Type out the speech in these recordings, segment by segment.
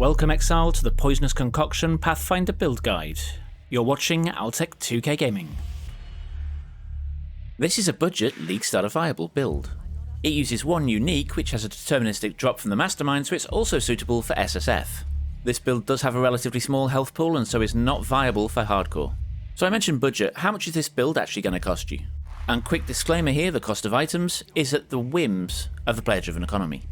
Welcome Exile to the Poisonous Concoction Pathfinder Build Guide. You're watching Altec 2K Gaming. This is a budget League Starter Viable build. It uses one unique, which has a deterministic drop from the mastermind, so it's also suitable for SSF. This build does have a relatively small health pool and so is not viable for hardcore. So I mentioned budget, how much is this build actually going to cost you? And quick disclaimer here, the cost of items is at the whims of the player-driven economy.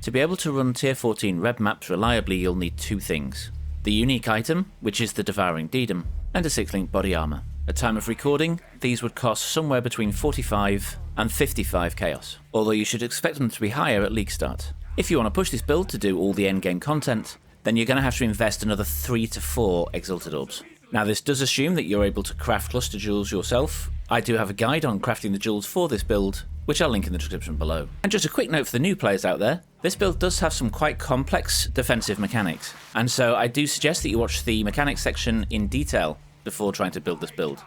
To be able to run tier 14 red maps reliably, you'll need two things. The unique item, which is the Devouring Dedum, and a 6-link body armor. At time of recording, these would cost somewhere between 45 and 55 chaos, although you should expect them to be higher at league start. If you want to push this build to do all the endgame content, then you're going to have to invest another 3 to 4 Exalted Orbs. Now this does assume that you're able to craft cluster jewels yourself. I do have a guide on crafting the jewels for this build, which I'll link in the description below. And just a quick note for the new players out there, this build does have some quite complex defensive mechanics, and so I do suggest that you watch the mechanics section in detail before trying to build this build.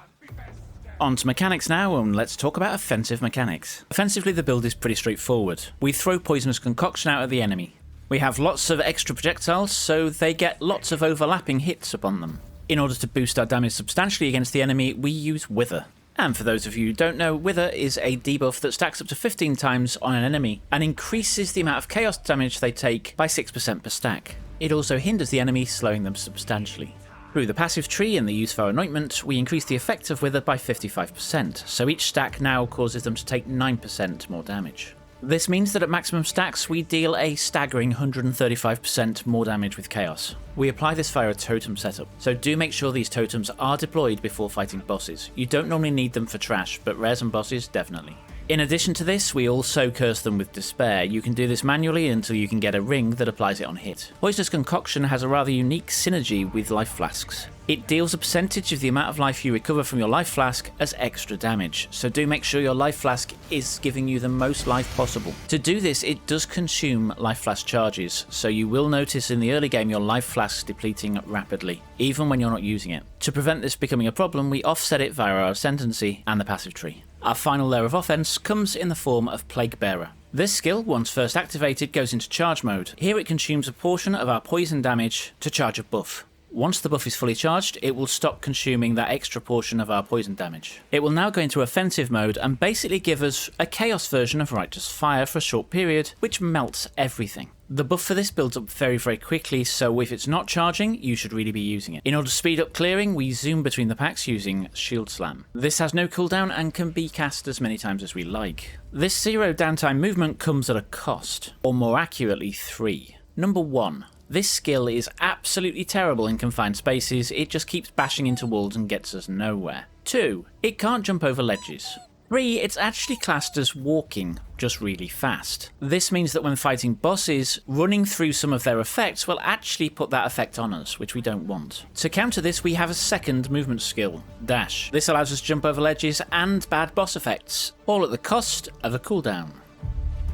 On to mechanics now, and let's talk about offensive mechanics. Offensively, the build is pretty straightforward. We throw Poisonous Concoction out at the enemy. We have lots of extra projectiles, so they get lots of overlapping hits upon them. In order to boost our damage substantially against the enemy, we use Wither. And for those of you who don't know, Wither is a debuff that stacks up to 15 times on an enemy and increases the amount of chaos damage they take by 6% per stack. It also hinders the enemy, slowing them substantially. Through the passive tree and the use of our anointment, we increase the effect of Wither by 55%, so each stack now causes them to take 9% more damage. This means that at maximum stacks, we deal a staggering 135% more damage with chaos. We apply this via a totem setup, so do make sure these totems are deployed before fighting bosses. You don't normally need them for trash, but rares and bosses definitely. In addition to this, we also curse them with Despair. You can do this manually until you can get a ring that applies it on hit. Poisonous Concoction has a rather unique synergy with life flasks. It deals a percentage of the amount of life you recover from your life flask as extra damage, so do make sure your life flask is giving you the most life possible. To do this, it does consume life flask charges, so you will notice in the early game your life flask depleting rapidly, even when you're not using it. To prevent this becoming a problem, we offset it via our Ascendancy and the passive tree. Our final layer of offense comes in the form of Plague Bearer. This skill, once first activated, goes into charge mode. Here it consumes a portion of our poison damage to charge a buff. Once the buff is fully charged, it will stop consuming that extra portion of our poison damage. It will now go into offensive mode and basically give us a chaos version of Righteous Fire for a short period, which melts everything. The buff for this builds up very quickly, so if it's not charging, you should really be using it. In order to speed up clearing, we zoom between the packs using Shield Slam. This has no cooldown and can be cast as many times as we like. This zero downtime movement comes at a cost, or more accurately 3. Number 1. This skill is absolutely terrible in confined spaces, it just keeps bashing into walls and gets us nowhere. 2. It can't jump over ledges. 3. It's actually classed as walking, just really fast. This means that when fighting bosses, running through some of their effects will actually put that effect on us, which we don't want. To counter this, we have a second movement skill, Dash. This allows us to jump over ledges and bad boss effects, all at the cost of a cooldown.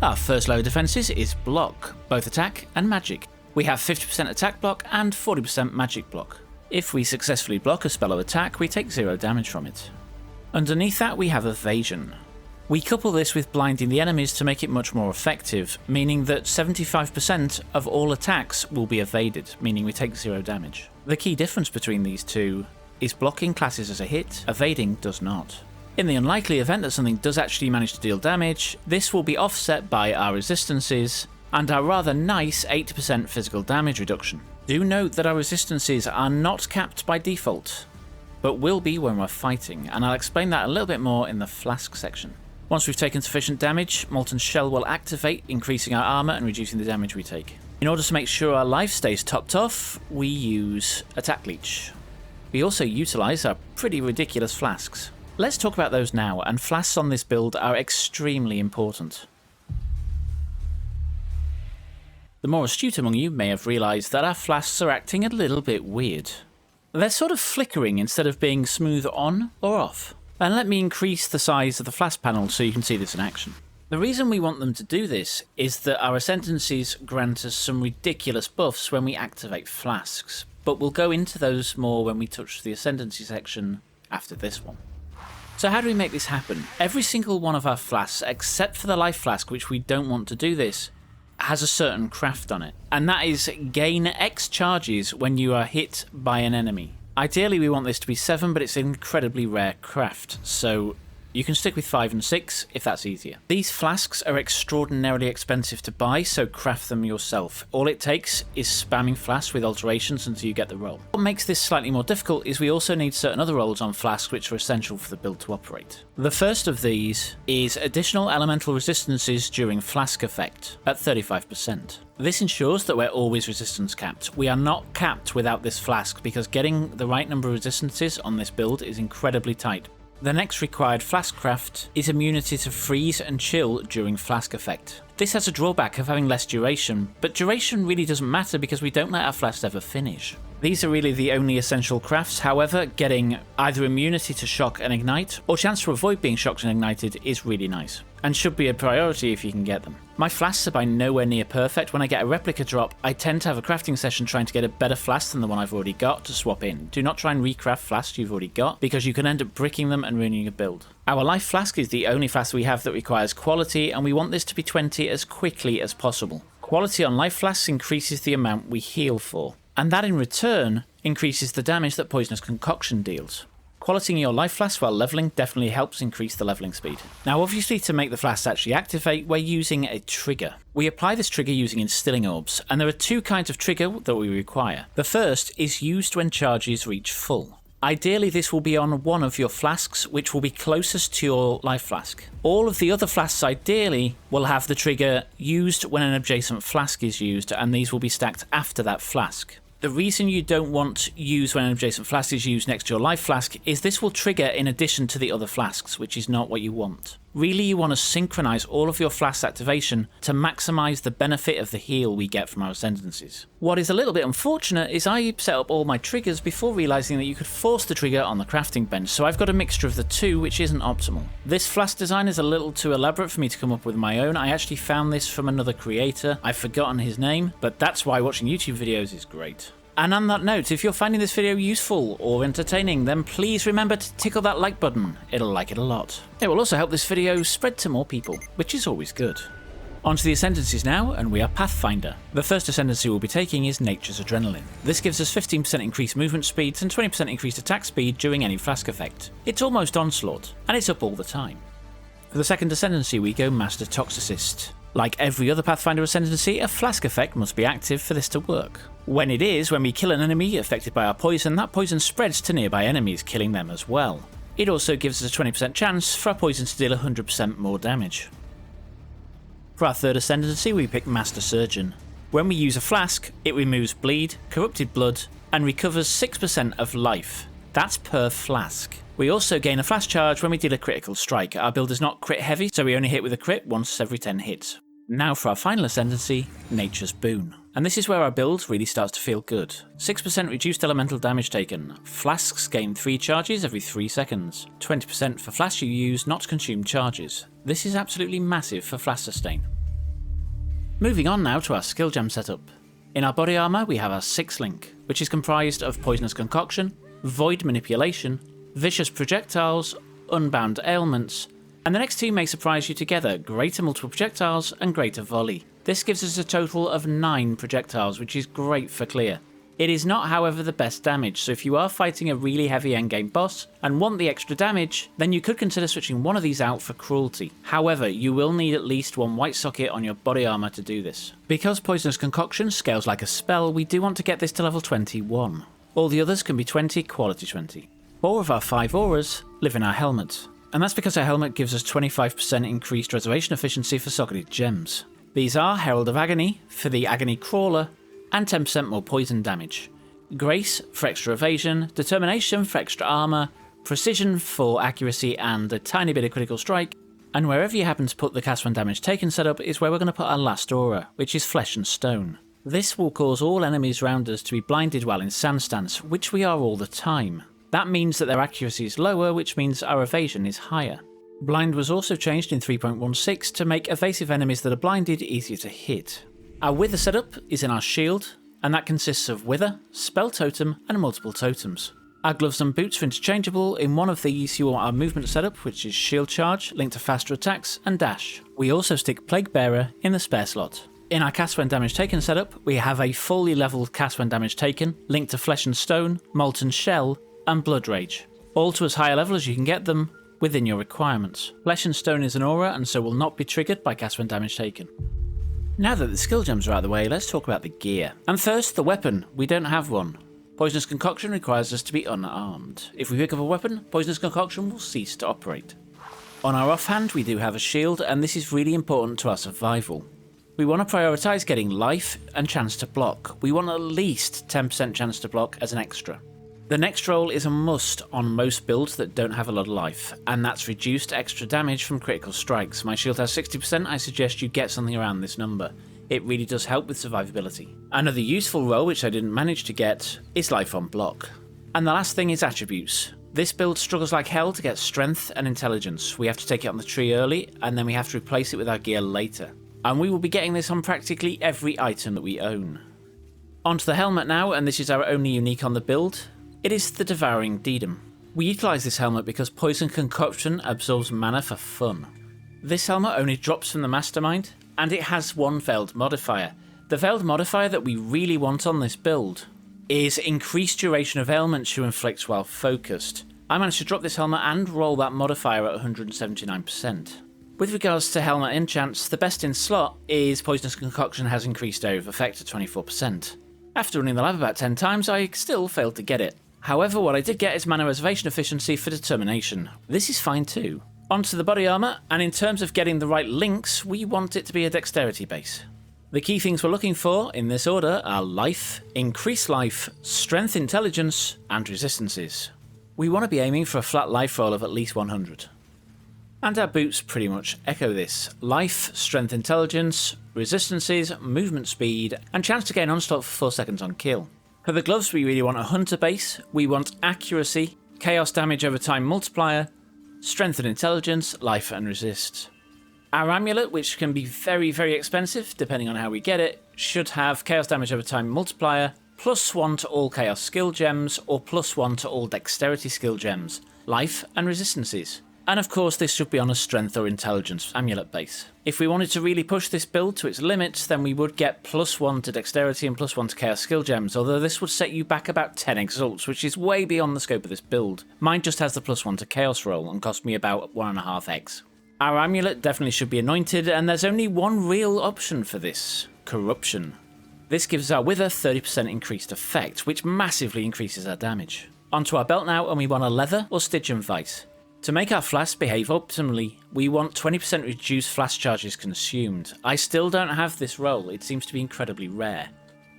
Our first layer of defenses is Block, both attack and magic. We have 50% attack block and 40% magic block. If we successfully block a spell or attack, we take 0 damage from it. Underneath that we have Evasion. We couple this with blinding the enemies to make it much more effective, meaning that 75% of all attacks will be evaded, meaning we take 0 damage. The key difference between these two is blocking classes as a hit, evading does not. In the unlikely event that something does actually manage to deal damage, this will be offset by our resistances and our rather nice 8% physical damage reduction. Do note that our resistances are not capped by default, but will be when we're fighting, and I'll explain that a little bit more in the Flask section. Once we've taken sufficient damage, Molten Shell will activate, increasing our armor and reducing the damage we take. In order to make sure our life stays topped off, we use Attack Leech. We also utilize our pretty ridiculous Flasks. Let's talk about those now, and Flasks on this build are extremely important. The more astute among you may have realised that our flasks are acting a little bit weird. They're sort of flickering instead of being smooth on or off. And let me increase the size of the flask panel so you can see this in action. The reason we want them to do this is that our Ascendancies grant us some ridiculous buffs when we activate flasks, but we'll go into those more when we touch the Ascendancy section after this one. So how do we make this happen? Every single one of our flasks, except for the life flask, which we don't want to do this, has a certain craft on it, and that is gain X charges when you are hit by an enemy. Ideally we want this to be 7, but it's an incredibly rare craft, so you can stick with 5 and 6 if that's easier. These flasks are extraordinarily expensive to buy, so craft them yourself. All it takes is spamming flasks with alterations until you get the roll. What makes this slightly more difficult is we also need certain other rolls on flasks which are essential for the build to operate. The first of these is additional elemental resistances during flask effect at 35%. This ensures that we're always resistance capped. We are not capped without this flask because getting the right number of resistances on this build is incredibly tight. The next required flask craft is immunity to freeze and chill during flask effect. This has a drawback of having less duration, but duration really doesn't matter because we don't let our flasks ever finish. These are really the only essential crafts, however, getting either immunity to shock and ignite, or chance to avoid being shocked and ignited is really nice, and should be a priority if you can get them. My flasks are by nowhere near perfect. When I get a replica drop, I tend to have a crafting session trying to get a better flask than the one I've already got to swap in. Do not try and recraft flasks you've already got, because you can end up bricking them and ruining a build. Our life flask is the only flask we have that requires quality, and we want this to be 20 as quickly as possible. Quality on life flasks increases the amount we heal for, and that in return increases the damage that Poisonous Concoction deals. Qualitying your life flask while leveling definitely helps increase the leveling speed. Now obviously to make the flasks actually activate, we're using a trigger. We apply this trigger using Instilling Orbs, and there are 2 kinds of trigger that we require. The first is used when charges reach full. Ideally this will be on one of your flasks, which will be closest to your life flask. All of the other flasks ideally will have the trigger used when an adjacent flask is used, and these will be stacked after that flask. The reason you don't want use when an adjacent flask is used next to your life flask is this will trigger in addition to the other flasks, which is not what you want. Really you want to synchronize all of your flask activation to maximize the benefit of the heal we get from our Ascendancies. What is a little bit unfortunate is I set up all my triggers before realizing that you could force the trigger on the crafting bench, so I've got a mixture of the two which isn't optimal. This flask design is a little too elaborate for me to come up with my own. I actually found this from another creator. I've forgotten his name, but that's why watching YouTube videos is great. And on that note, if you're finding this video useful or entertaining, then please remember to tickle that like button. It'll like it a lot. It will also help this video spread to more people, which is always good. On to the Ascendancies now, and we are Pathfinder. The first Ascendancy we'll be taking is Nature's Adrenaline. This gives us 15% increased movement speeds and 20% increased attack speed during any flask effect. It's almost Onslaught, and it's up all the time. For the second Ascendancy we go Master Toxicist. Like every other Pathfinder Ascendancy, a flask effect must be active for this to work. When it is, when we kill an enemy affected by our poison, that poison spreads to nearby enemies, killing them as well. It also gives us a 20% chance for our poison to deal 100% more damage. For our third Ascendancy we pick Master Surgeon. When we use a flask, it removes bleed, corrupted blood, and recovers 6% of life. That's per flask. We also gain a flash charge when we deal a critical strike. Our build is not crit heavy, so we only hit with a crit once every 10 hits. Now for our final Ascendancy, Nature's Boon. And this is where our build really starts to feel good. 6% reduced elemental damage taken. Flasks gain 3 charges every 3 seconds. 20% for flasks you use not consume charges. This is absolutely massive for flask sustain. Moving on now to our skill gem setup. In our body armour we have our 6th link, which is comprised of Poisonous Concoction, Void Manipulation, Vicious Projectiles, Unbound Ailments, and the next two may surprise you together, Greater Multiple Projectiles and Greater Volley. This gives us a total of 9 projectiles, which is great for clear. It is not, however, the best damage, so if you are fighting a really heavy endgame boss and want the extra damage, then you could consider switching one of these out for Cruelty. However, you will need at least one white socket on your body armour to do this. Because Poisonous Concoction scales like a spell, we do want to get this to level 21. All the others can be 20, quality 20. 4 of our 5 auras live in our helmet, and that's because our helmet gives us 25% increased reservation efficiency for socketed gems. These are Herald of Agony for the Agony Crawler, and 10% more poison damage. Grace for extra evasion, Determination for extra armour, Precision for accuracy and a tiny bit of critical strike, and wherever you happen to put the cast when damage taken setup is where we're going to put our last aura, which is Flesh and Stone. This will cause all enemies around us to be blinded while in sand stance, which we are all the time. That means that their accuracy is lower, which means our evasion is higher. Blind was also changed in 3.16 to make evasive enemies that are blinded easier to hit. Our Wither setup is in our shield, and that consists of Wither, Spell Totem, and multiple totems. Our gloves and boots are interchangeable. In one of these you want our movement setup, which is Shield Charge, linked to faster attacks, and Dash. We also stick Plague Bearer in the spare slot. In our cast when damage taken setup, we have a fully leveled cast when damage taken, linked to Flesh and Stone, Molten Shell, and BloodRage, all to as high a level as you can get them within your requirements. Flesh and Stone is an aura and so will not be triggered by cast when damage taken. Now that the skill gems are out of the way, let's talk about the gear. And first, the weapon. We don't have one. Poisonous Concoction requires us to be unarmed. If we pick up a weapon, Poisonous Concoction will cease to operate. On our offhand, we do have a shield, and this is really important to our survival. We want to prioritise getting life and chance to block. We want at least 10% chance to block as an extra. The next roll is a must on most builds that don't have a lot of life, and that's reduced extra damage from critical strikes. My shield has 60%, I suggest you get something around this number. It really does help with survivability. Another useful roll, which I didn't manage to get, is life on block. And the last thing is attributes. This build struggles like hell to get strength and intelligence. We have to take it on the tree early, and then we have to replace it with our gear later. And we will be getting this on practically every item that we own. Onto the helmet now, and this is our only unique on the build. It is the Devouring Dedum. We utilise this helmet because Poison Concoction absorbs mana for fun. This helmet only drops from the Mastermind, and it has one Veiled modifier. The Veiled modifier that we really want on this build is increased duration of ailments you inflict while focused. I managed to drop this helmet and roll that modifier at 179%. With regards to helmet enchants, the best in slot is Poisonous Concoction has increased area of effect to 24%. After running the lab about 10 times, I still failed to get it. However, what I did get is mana reservation efficiency for determination. This is fine too. Onto the body armour, and in terms of getting the right links, we want it to be a dexterity base. The key things we're looking for, in this order, are life, increased life, strength, intelligence, and resistances. We want to be aiming for a flat life roll of at least 100. And our boots pretty much echo this. Life, strength, intelligence, resistances, movement speed, and chance to gain onslaught for 4 seconds on kill. For the gloves, we really want a hunter base, we want accuracy, chaos damage over time multiplier, strength and intelligence, life and resist. Our amulet, which can be very, very expensive depending on how we get it, should have chaos damage over time multiplier, +1 to all chaos skill gems, or +1 to all dexterity skill gems, life and resistances. And of course this should be on a strength or intelligence amulet base. If we wanted to really push this build to its limits, then we would get +1 to dexterity and +1 to chaos skill gems, although this would set you back about 10 exalts, which is way beyond the scope of this build. Mine just has the +1 to chaos roll and cost me about 1.5x. Our amulet definitely should be anointed, and there's only one real option for this: corruption. This gives our wither 30% increased effect, which massively increases our damage. Onto our belt now, and we want a leather or Stygian vice. To make our flasks behave optimally, we want 20% reduced flask charges consumed. I still don't have this roll, it seems to be incredibly rare.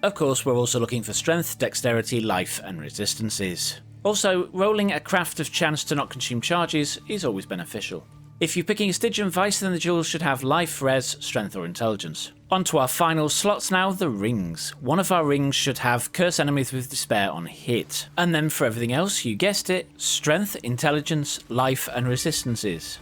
Of course, we're also looking for strength, dexterity, life, and resistances. Also, rolling a craft of chance to not consume charges is always beneficial. If you're picking a Stygian vice, then the jewels should have life, res, strength, or intelligence. Onto our final slots now, the rings. One of our rings should have curse enemies with despair on hit. And then for everything else, you guessed it, strength, intelligence, life, and resistances.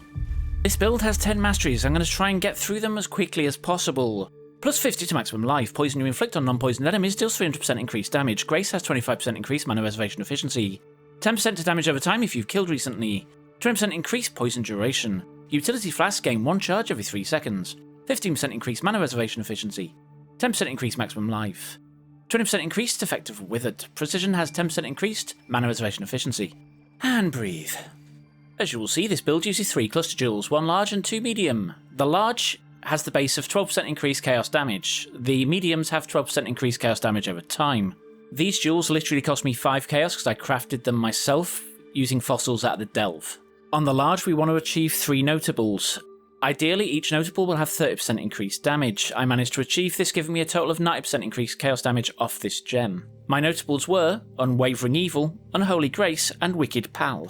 This build has 10 masteries. I'm going to try and get through them as quickly as possible. +50 to maximum life. Poison you inflict on non-poisoned enemies deals 300% increased damage. Grace has 25% increased mana reservation efficiency. 10% to damage over time if you've killed recently. 20% increased poison duration. Utility flasks gain 1 charge every 3 seconds. 15% increased mana reservation efficiency. 10% increased maximum life. 20% increased effective withered. Precision has 10% increased mana reservation efficiency. And breathe. As you will see, this build uses 3 cluster jewels, 1 large and 2 medium. The large has the base of 12% increased chaos damage. The mediums have 12% increased chaos damage over time. These jewels literally cost me 5 chaos because I crafted them myself using fossils out of the delve. On the large, we want to achieve 3 notables. Ideally, each notable will have 30% increased damage. I managed to achieve this, giving me a total of 90% increased chaos damage off this gem. My notables were Unwavering Evil, Unholy Grace, and Wicked Pal.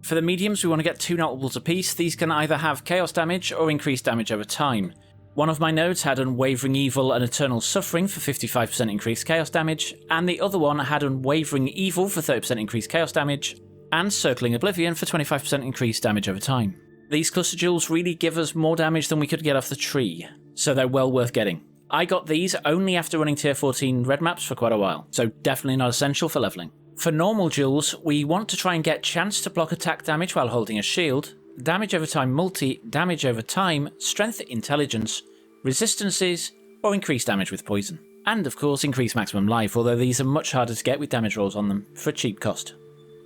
For the mediums, we want to get 2 notables apiece. These can either have chaos damage or increased damage over time. One of my nodes had Unwavering Evil and Eternal Suffering for 55% increased chaos damage, and the other one had Unwavering Evil for 30% increased chaos damage, and Circling Oblivion for 25% increased damage over time. These cluster jewels really give us more damage than we could get off the tree, so they're well worth getting. I got these only after running tier 14 red maps for quite a while, so definitely not essential for leveling. For normal jewels, we want to try and get chance to block attack damage while holding a shield, damage over time multi, damage over time, strength, intelligence, resistances, or increase damage with poison. And of course increase maximum life, although these are much harder to get with damage rolls on them for a cheap cost.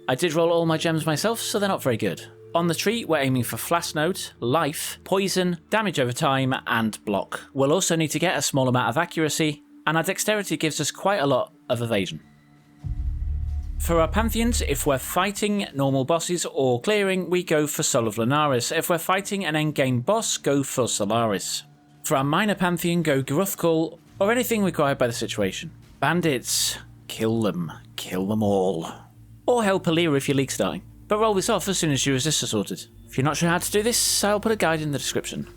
I did roll all my gems myself, so they're not very good. On the tree, we're aiming for Flask Note, Life, Poison, Damage over time, and Block. We'll also need to get a small amount of accuracy, and our Dexterity gives us quite a lot of evasion. For our Pantheons, if we're fighting normal bosses or clearing, we go for Soul of Lunaris. If we're fighting an endgame boss, go for Solaris. For our minor Pantheon, go Gruthcall, or anything required by the situation. Bandits, kill them all. Or help Alira if your league's dying. But roll this off as soon as your resists are sorted. If you're not sure how to do this, I'll put a guide in the description.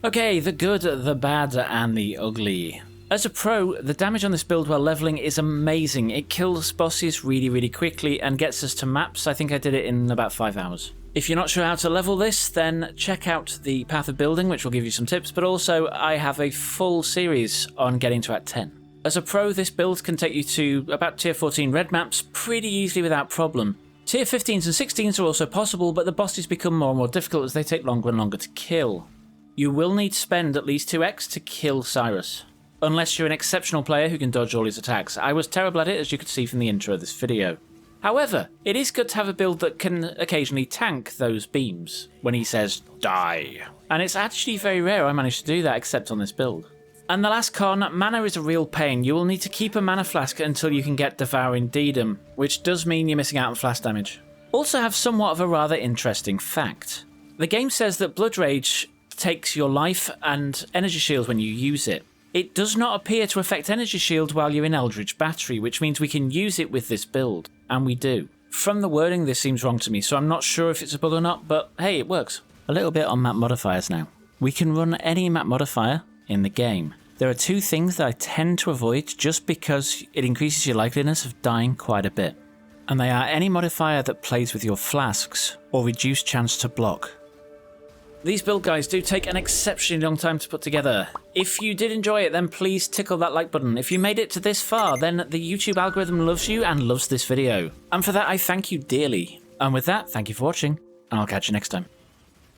Okay, the good, the bad, and the ugly. As a pro, the damage on this build while leveling is amazing. It kills bosses really quickly and gets us to maps. I think I did it in about 5 hours. If you're not sure how to level this, then check out the Path of Building, which will give you some tips, but also I have a full series on getting to at 10. As a pro, this build can take you to about tier 14 red maps pretty easily without problem. Tier 15s and 16s are also possible, but the bosses become more and more difficult as they take longer and longer to kill. You will need to spend at least 2x to kill Cyrus, unless you're an exceptional player who can dodge all his attacks. I was terrible at it, as you could see from the intro of this video. However, it is good to have a build that can occasionally tank those beams when he says, die. And it's actually very rare I managed to do that except on this build. And the last con, mana is a real pain. You will need to keep a mana flask until you can get Devouring Dedum, which does mean you're missing out on flask damage. Also have somewhat of a rather interesting fact. The game says that BloodRage takes your life and energy shield when you use it. It does not appear to affect energy shield while you're in Eldritch Battery, which means we can use it with this build, and we do. From the wording, this seems wrong to me, so I'm not sure if it's a bug or not, but hey, it works. A little bit on map modifiers now. We can run any map modifier in the game. There are 2 things that I tend to avoid just because it increases your likeliness of dying quite a bit. And they are any modifier that plays with your flasks or reduced chance to block. These build guides do take an exceptionally long time to put together. If you did enjoy it, then please tickle that like button. If you made it to this far, then the YouTube algorithm loves you and loves this video. And for that, I thank you dearly. And with that, thank you for watching, and I'll catch you next time.